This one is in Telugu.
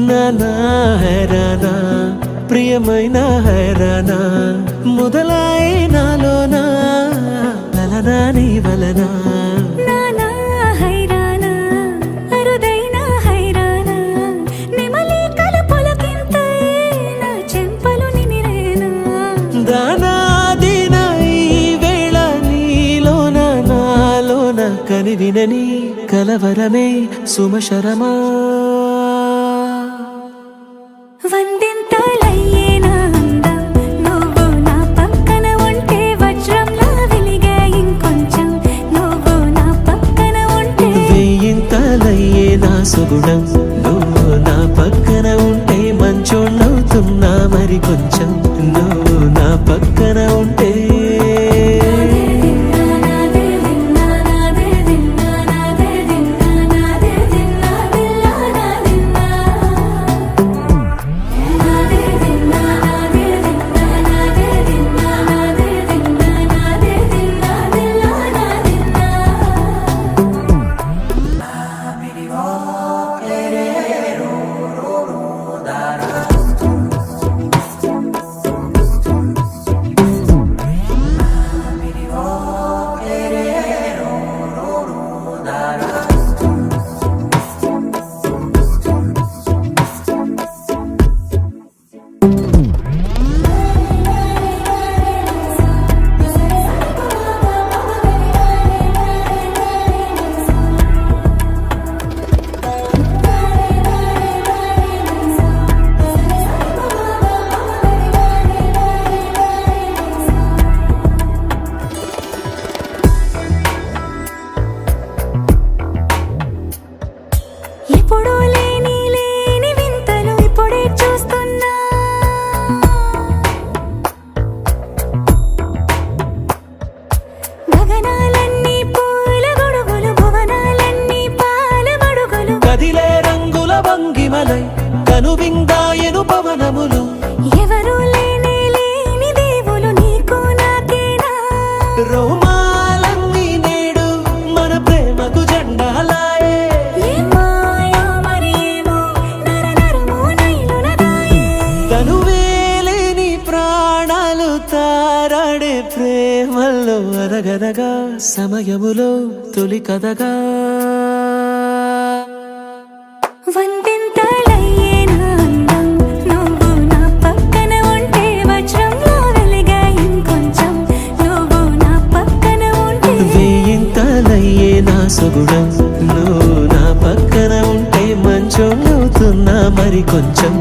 నానా హైరానా ప్రియమైన హైరానా మొదలై నాలోనా వలనా నీ వలనా నానా హైరానా అరుదైన హైరానా నిమలి కలుపులకింతై నా చెంపలు నిమిరేనా దానాదిన ఈ వేళ నీలోన నాలోన కనివినని కలవరమే సుమశరమా వందింతలయ్యేనా అందం నువ్వు నా పక్కన ఉంటే వజ్రంలా వెలిగే ఇంకొంచెం నువ్వు నా పక్కన ఉంటే వెయ్యింతలయ్యే నా సుగుణం నువ్వు నా పక్కన ఉంటే మంచోళ్ళవుతున్నా మరి కొంచెం నువ్వు నా పక్కన ఉంటే ఎప్పుడూ లేని వింతలు ఇప్పుడే చూస్తున్నా గగనాలన్నీ పూల గొడుగులు భువనాలన్నీ పాల మడుగులు కదిలే రంగుల వంగిమలై కనువిందాయను పవనములు ఎవరూ లేని దేవులు నీకు నాకేనా రోమాలన్నీ నేడు మన ప్రేమకు జెండాలాయే తనువేలేని ప్రాణాలు తారాడే ప్రేమల్లో అరగరగా సమయములో తొలి కథగా వందింతలయ్యేనా అందం నువ్వు నా పక్కన ఉంటే వజ్రంలా వెలిగే ఇంకొంచెం నువ్వు నా పక్కన ఉంటే వెయ్యింతలయ్యే నా సుగుణం నువ్వు నా పక్కన ఉంటే మంచోళ్ళవుతున్నా మరి కొంచెం